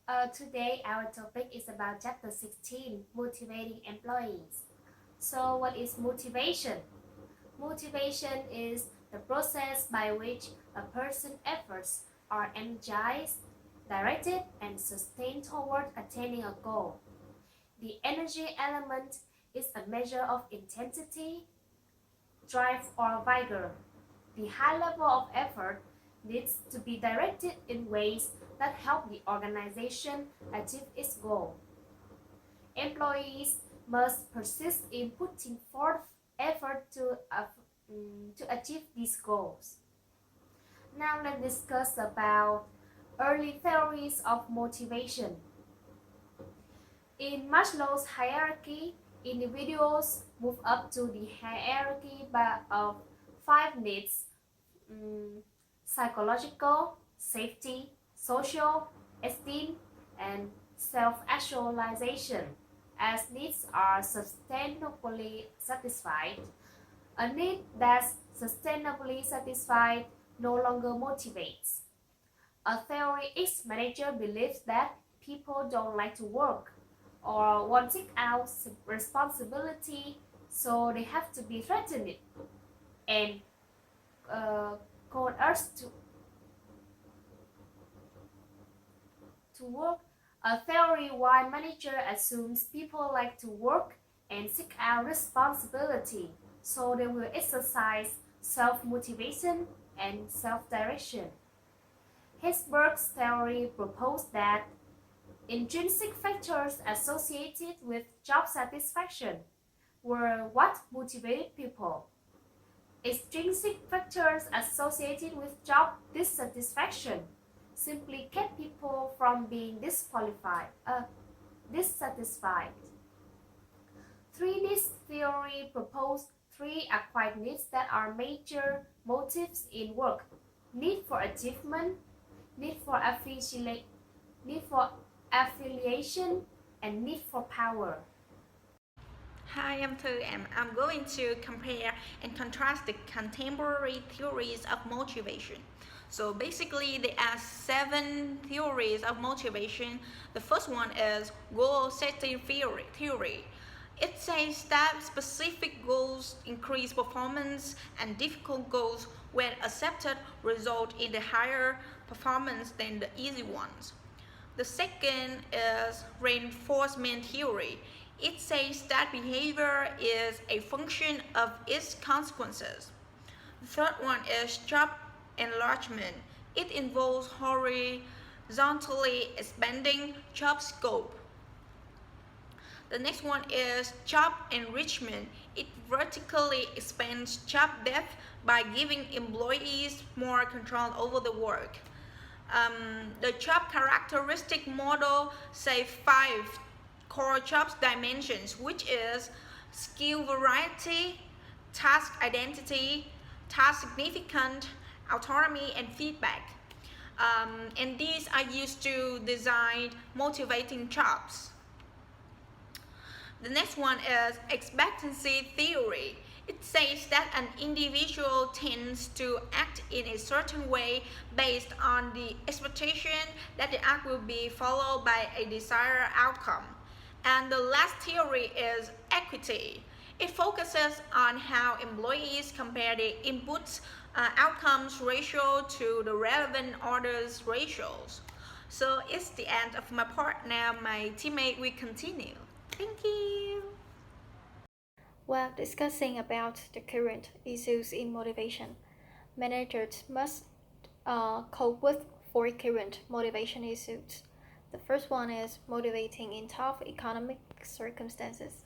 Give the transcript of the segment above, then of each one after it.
Today our topic is about chapter 16, motivating employees. So what is motivation? Motivation is the process by which a person's efforts are energized, directed, and sustained toward attaining a goal. The energy element is a measure of intensity, drive, or vigor. The high level of effort needs to be directed in ways that help the organization achieve its goal. Employees must persist in putting forth effort to achieve these goals. Now let's discuss about early theories of motivation. In Maslow's hierarchy, individuals move up to the hierarchy of five needs: psychological, safety, social, esteem, and self-actualization. As needs are sustainably satisfied, a need that's sustainably satisfied no longer motivates. A theory X manager believes that people don't like to work or won't take out responsibility, so they have to be threatened and coerced to work. A theory Y manager assumes people like to work and seek out responsibility, so they will exercise self-motivation and self-direction. Hesberg's theory proposed that intrinsic factors associated with job satisfaction were what motivated people. Extrinsic factors associated with job dissatisfaction simply kept people from being dissatisfied. Three needs theory proposed three acquired needs that are major motives in work: need for achievement, need for affiliation, and need for power. Hi, I'm Thư and I'm going to compare and contrast the contemporary theories of motivation. So basically, there are seven theories of motivation. The first one is goal setting theory. It says that specific goals increase performance and difficult goals, when accepted, result in the higher performance than the easy ones. The second is reinforcement theory. It says that behavior is a function of its consequences. The third one is job enlargement. It involves horizontally expanding job scope. The next one is job enrichment. It vertically expands job depth by giving employees more control over the work. The job characteristic model says five core job dimensions, which is skill variety, task identity, task significant, autonomy, and feedback. And these are used to design motivating jobs. The next one is expectancy theory. It says that an individual tends to act in a certain way based on the expectation that the act will be followed by a desired outcome. And the last theory is equity. It focuses on how employees compare the inputs outcomes ratio to the relevant orders ratios. So it's the end of my part. Now my teammate will continue. Thank you. While discussing about the current issues in motivation, managers must cope with four current motivation issues. The first one is motivating in tough economic circumstances.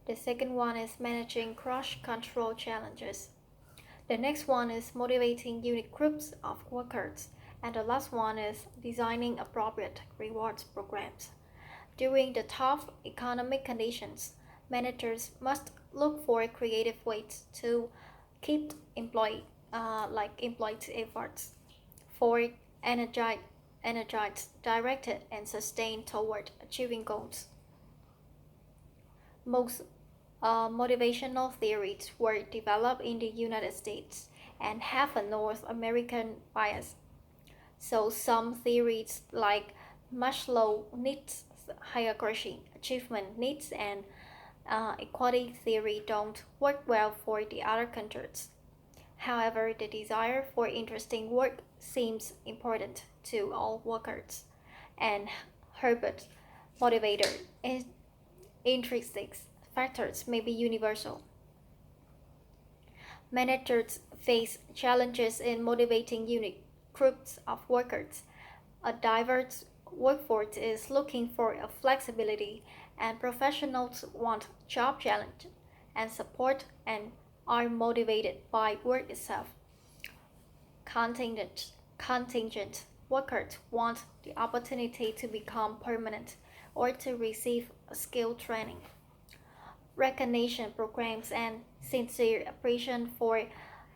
The second one is managing crush control challenges. The next one is motivating unique groups of workers. And the last one is designing appropriate rewards programs. During the tough economic conditions, managers must look for creative ways to keep employees efforts for energized, directed, and sustained toward achieving goals. Most motivational theories were developed in the United States and have a North American bias. So some theories like Maslow needs hierarchy, achievement needs, and equality theory don't work well for the other contexts. However, the desire for interesting work seems important to all workers, and Herbert's motivator and intrinsic factors may be universal. Managers face challenges in motivating unique groups of workers. A diverse workforce is looking for a flexibility, and professionals want job challenge and support and are motivated by work itself. Contingent workers want the opportunity to become permanent or to receive skill training. Recognition programs and sincere appreciation for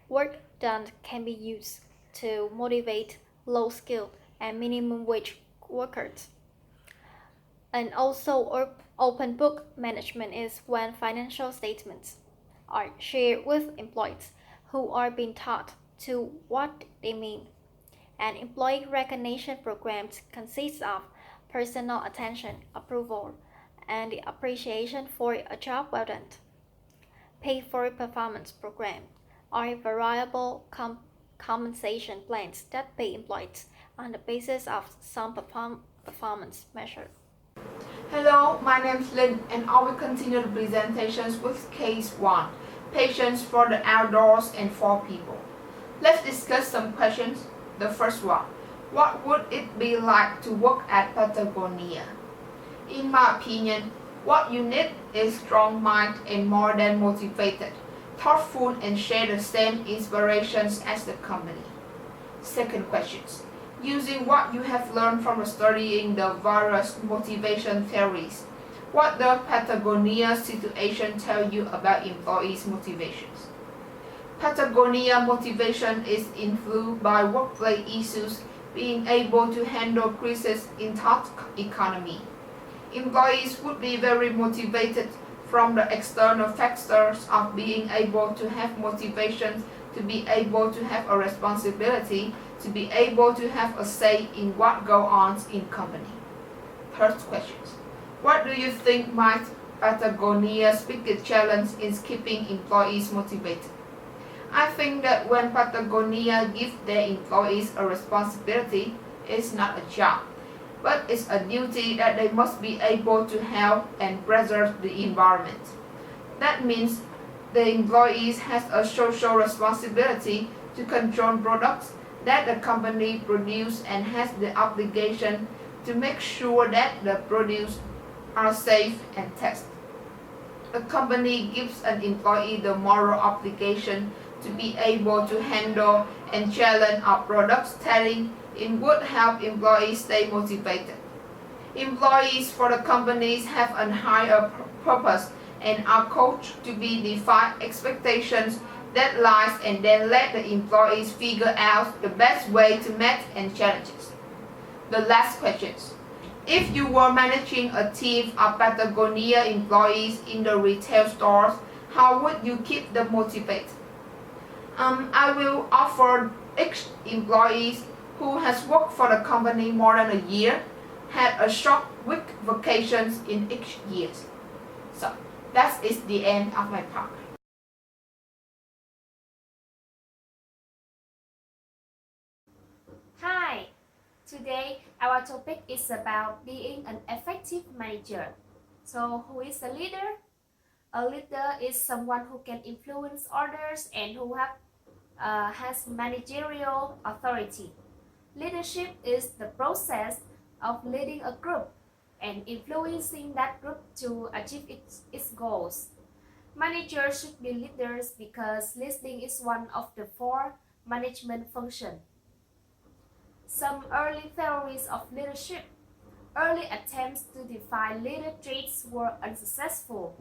work done can be used to motivate low skilled and minimum wage workers. And also, open book management is when financial statements are shared with employees who are being taught to what they mean. And employee recognition programs consist of personal attention, approval, and the appreciation for a job well done. Pay for performance programs are variable compensation plans that pay employees on the basis of some performance measure. Hello, my name is Lynn and I will continue the presentations with case 1, patience for the outdoors and for people. Let's discuss some questions. The first one, what would it be like to work at Patagonia? In my opinion, what you need is strong mind and more than motivated, thoughtful and share the same inspirations as the company. Second questions. Using what you have learned from studying the various motivation theories, what does Patagonia situation tell you about employees' motivations? Patagonia motivation is influenced by workplace issues being able to handle crises in tough economy. Employees would be very motivated from the external factors of being able to have motivation to be able to have a responsibility, to be able to have a say in what goes on in company. Third question. What do you think might Patagonia's biggest challenge is keeping employees motivated? I think that when Patagonia gives their employees a responsibility, it's not a job, but it's a duty that they must be able to help and preserve the environment. That means the employees has a social responsibility to control products that the company produce and has the obligation to make sure that the produce are safe and tested. A company gives an employee the moral obligation to be able to handle and challenge our products telling it would help employees stay motivated. Employees for the companies have a higher purpose and are coached to be define expectations, deadlines, and then let the employees figure out the best way to meet and challenges. The last questions. If you were managing a team of Patagonia employees in the retail stores, how would you keep them motivated? I will offer each employee who has worked for the company more than a year had a short week vacations in each year. So that is the end of my talk. Hi! Today, our topic is about being an effective manager. So, who is a leader? A leader is someone who can influence others and who has managerial authority. Leadership is the process of leading a group and influencing that group to achieve its goals. Managers should be leaders because leading is one of the 4 management functions. Some early theories of leadership. Early attempts to define leader traits were unsuccessful,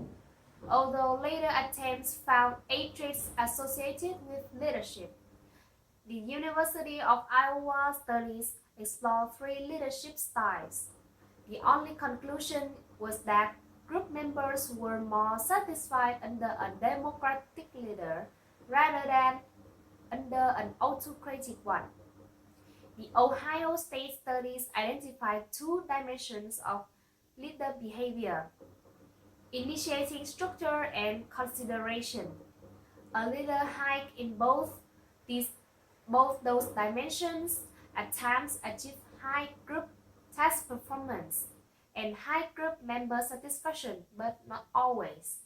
although later attempts found 8 traits associated with leadership. The University of Iowa studies explored 3 leadership styles. The only conclusion was that group members were more satisfied under a democratic leader rather than under an autocratic one. The Ohio State studies identified two dimensions of leader behavior: initiating structure and consideration. A leader high in both those dimensions at times achieve high group task performance and high group member satisfaction, but not always.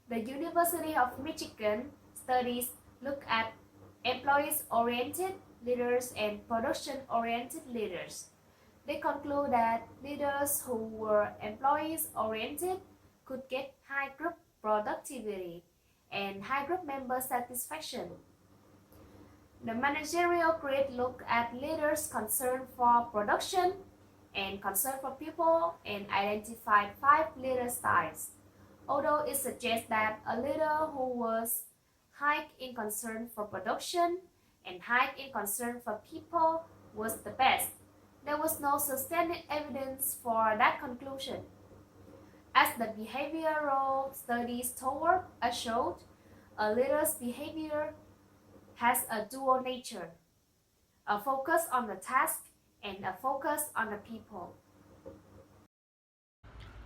The University of Michigan studies look at employees-oriented leaders and production-oriented leaders. They conclude that leaders who were employees-oriented could get high group productivity and high group member satisfaction. The managerial grid looked at leaders concerned for production and concern for people and identified 5 leader styles. Although it suggests that a leader who was high in concern for production and high in concern for people was the best, there was no sustained evidence for that conclusion. As the behavioral studies toward showed, a leader's behavior has a dual nature, a focus on the task and a focus on the people.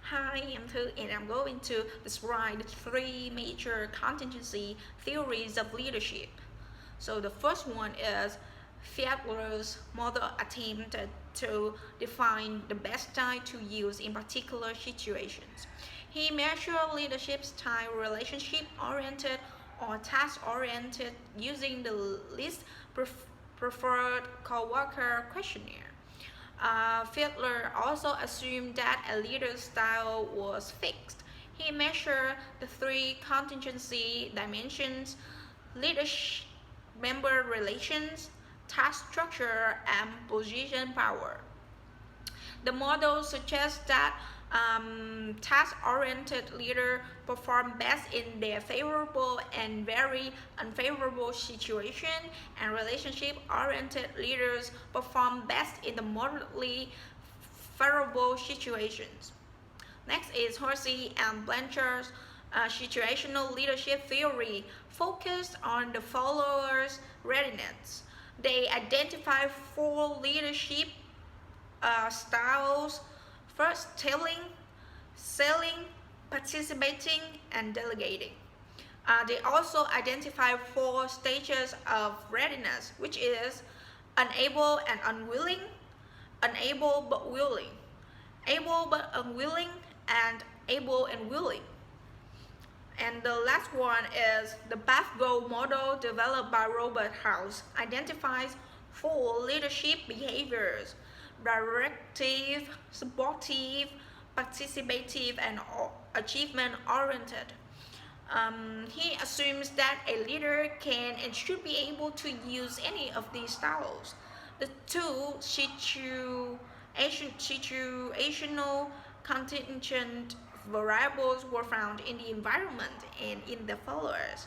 Hi, I'm Tu, and I'm going to describe the three major contingency theories of leadership. So the first one is Fiedler's model attempted to define the best style to use in particular situations. He measured leadership style relationship-oriented or task-oriented using the least preferred co-worker questionnaire. Fiedler also assumed that a leader's style was fixed. He measured the three contingency dimensions: leadership, member relations, task structure, and position power. The model suggests that task-oriented leaders perform best in their favorable and very unfavorable situation, and relationship-oriented leaders perform best in the moderately favorable situations. Next is Horsey and Blanchard's situational leadership theory, focused on the followers' readiness. They identify 4 leadership styles: first, telling, selling, participating, and delegating. They also identify 4 stages of readiness, which is unable and unwilling, unable but willing, able but unwilling, and able and willing. And the last one is the path-goal model developed by Robert House, identifies 4 leadership behaviors: directive, supportive, participative, and achievement-oriented. He assumes that a leader can and should be able to use any of these styles. The two situational contingent variables were found in the environment and in the followers.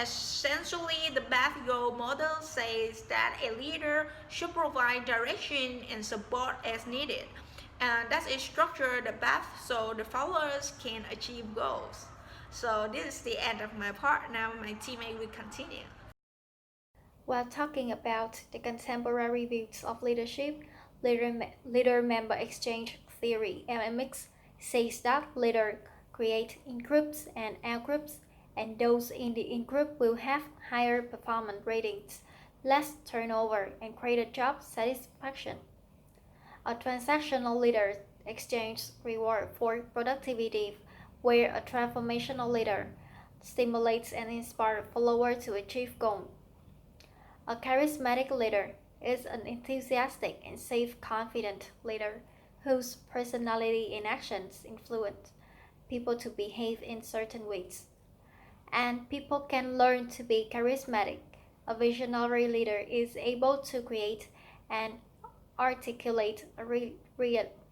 Essentially, the path-goal model says that a leader should provide direction and support as needed, and that is structure the path so the followers can achieve goals. So this is the end of my part. Now my teammate will continue. While talking about the contemporary views of leadership, leader-member exchange theory (LMX) says that leaders create in-groups and out-groups, and those in the in-group will have higher performance ratings, less turnover, and greater job satisfaction. A transactional leader exchanges reward for productivity, where a transformational leader stimulates and inspires followers to achieve goals. A charismatic leader is an enthusiastic and self-confident leader whose personality and actions influence people to behave in certain ways. And people can learn to be charismatic. A visionary leader is able to create and articulate a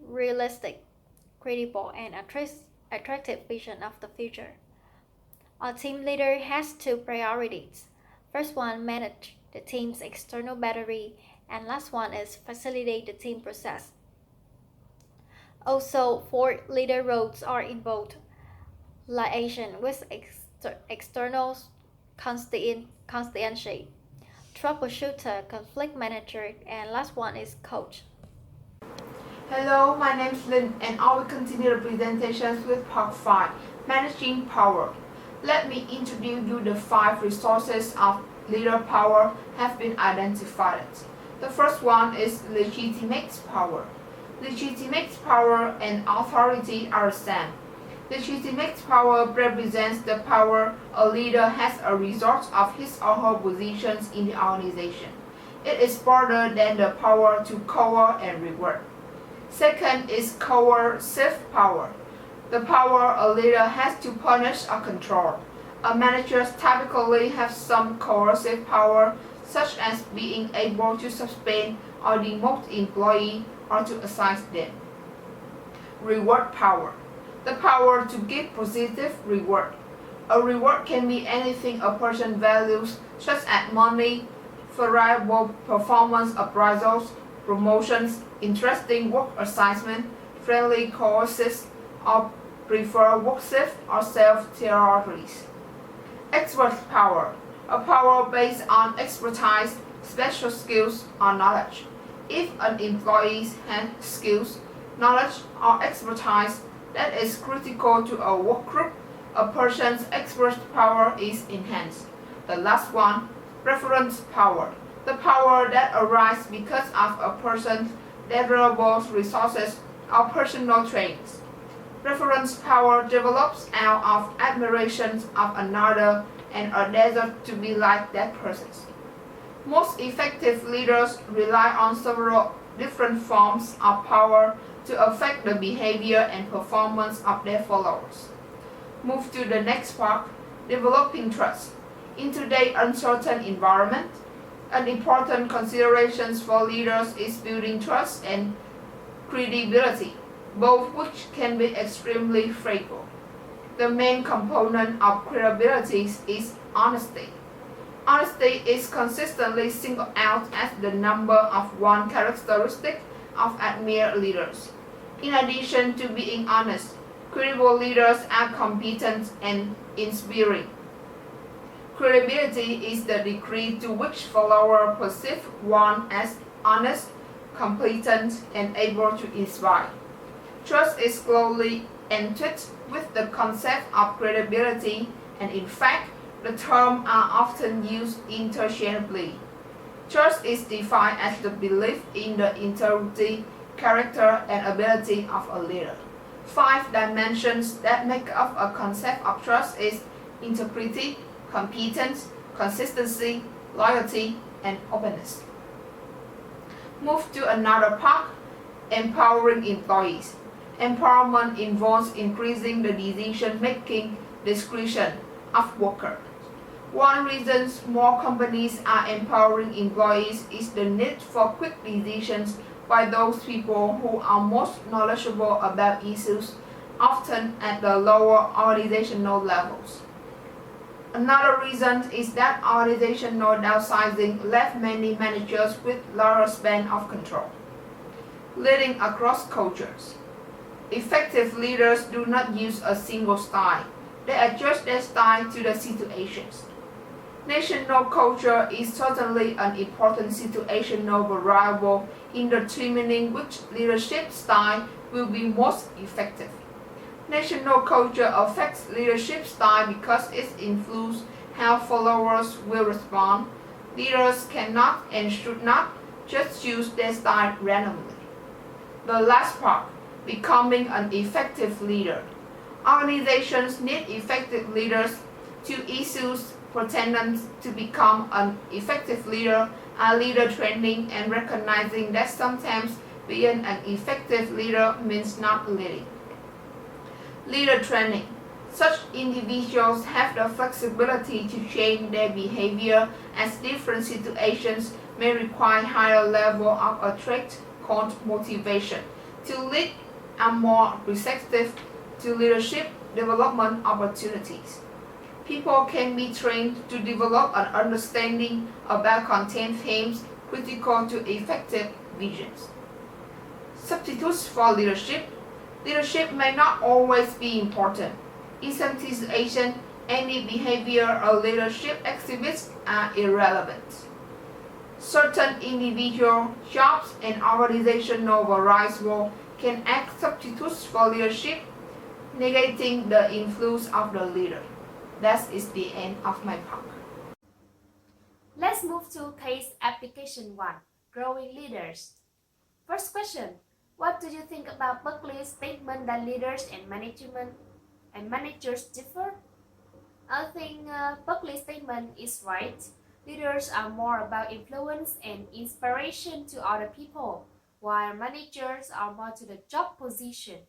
realistic, credible, and attractive vision of the future. A team leader has 2 priorities. First one, manage the team's external battery, and last one is facilitate the team process. Also, 4 leader roles are involved: liaison with external constituency, troubleshooter, conflict manager, and last one is coach. Hello, my name is Lynn and I will continue the presentations with part 5, Managing Power. Let me introduce you the 5 resources of leader power have been identified. The first one is legitimate power. Legitimate power and authority are the same. Legitimate power represents the power a leader has as a result of his or her positions in the organization. It is broader than the power to coerce and reward. Second is coercive power. The power a leader has to punish or control. A manager typically has some coercive power, such as being able to suspend or demote employees or to assign them. Reward power. The power to give positive reward. A reward can be anything a person values, such as money, variable performance appraisals, promotions, interesting work assignment, friendly courses, or preferred worksheets or self-theories. Expert power. A power based on expertise, special skills, or knowledge. If an employee has skills, knowledge, or expertise that is critical to a work group, a person's expert power is enhanced. The last one, reference power. The power that arises because of a person's desirable resources or personal traits. Reference power develops out of admiration of another and a desire to be like that person. Most effective leaders rely on several different forms of power to affect the behavior and performance of their followers. Move to the next part, developing trust. In today's uncertain environment, an important consideration for leaders is building trust and credibility, both which can be extremely fragile. The main component of credibility is honesty. Honesty is consistently singled out as the number of one characteristic of admired leaders. In addition to being honest, credible leaders are competent and inspiring. Credibility is the degree to which followers perceive one as honest, competent, and able to inspire. Trust is closely entwined with the concept of credibility, and in fact, the terms are often used interchangeably. Trust is defined as the belief in the integrity, character, and ability of a leader. 5 dimensions that make up a concept of trust is integrity, competence, consistency, loyalty, and openness. Move to another part, empowering employees. Empowerment involves increasing the decision-making discretion of workers. One reason more companies are empowering employees is the need for quick decisions by those people who are most knowledgeable about issues, often at the lower organizational levels. Another reason is that organizational downsizing left many managers with lower span of control. Leading across cultures. Effective leaders do not use a single style. They adjust their style to the situations. National culture is certainly an important situational variable in determining which leadership style will be most effective. National culture affects leadership style because it influences how followers will respond. Leaders cannot and should not just choose their style randomly. The last part, becoming an effective leader. Organizations need effective leaders to issues pertinent to become an effective leader are leader training and recognizing that sometimes being an effective leader means not leading. Leader training. Such individuals have the flexibility to change their behavior as different situations may require higher level of a trait called motivation. To lead are more receptive to leadership development opportunities. People can be trained to develop an understanding about content themes critical to effective visions. Substitutes for leadership. Leadership may not always be important. In some situations, any behavior or leadership exhibits are irrelevant. Certain individual, jobs, and organizational various roles can act substitutes for leadership, negating the influence of the leader. That is the end of my part. Let's move to case application 1, growing leaders. First question, what do you think about Berkeley's statement that leaders and managers differ? I think Berkeley's statement is right. Leaders are more about influence and inspiration to other people, while managers are more to the job position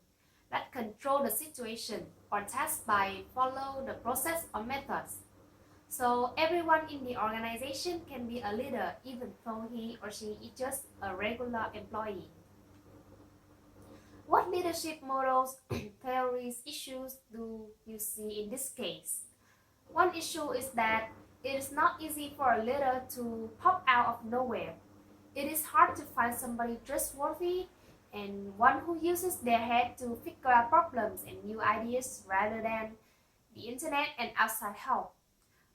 that control the situation or task by follow the process or methods. So everyone in the organization can be a leader even though he or she is just a regular employee. What leadership models, theories, issues do you see in this case? One issue is that it is not easy for a leader to pop out of nowhere. It is hard to find somebody trustworthy and one who uses their head to figure out problems and new ideas rather than the internet and outside help.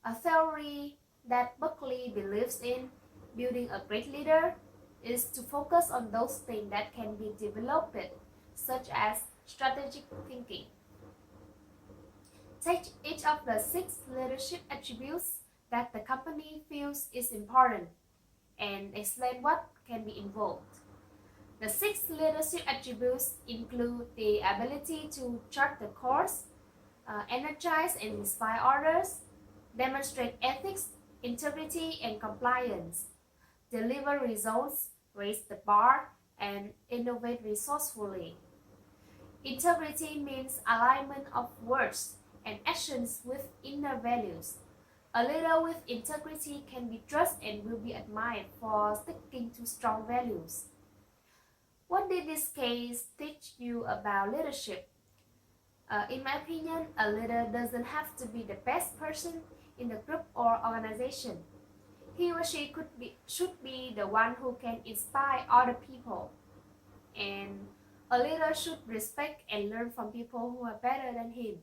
A theory that Berkeley believes in, building a great leader, is to focus on those things that can be developed, such as strategic thinking. Take each of the 6 leadership attributes that the company feels is important and explain what can be involved. The 6 leadership attributes include the ability to chart the course, energize and inspire others, demonstrate ethics, integrity, and compliance, deliver results, raise the bar, and innovate resourcefully. Integrity means alignment of words and actions with inner values. A leader with integrity can be trusted and will be admired for sticking to strong values. What did this case teach you about leadership? In my opinion, a leader doesn't have to be the best person in the group or organization. He or she should be the one who can inspire other people. And a leader should respect and learn from people who are better than him.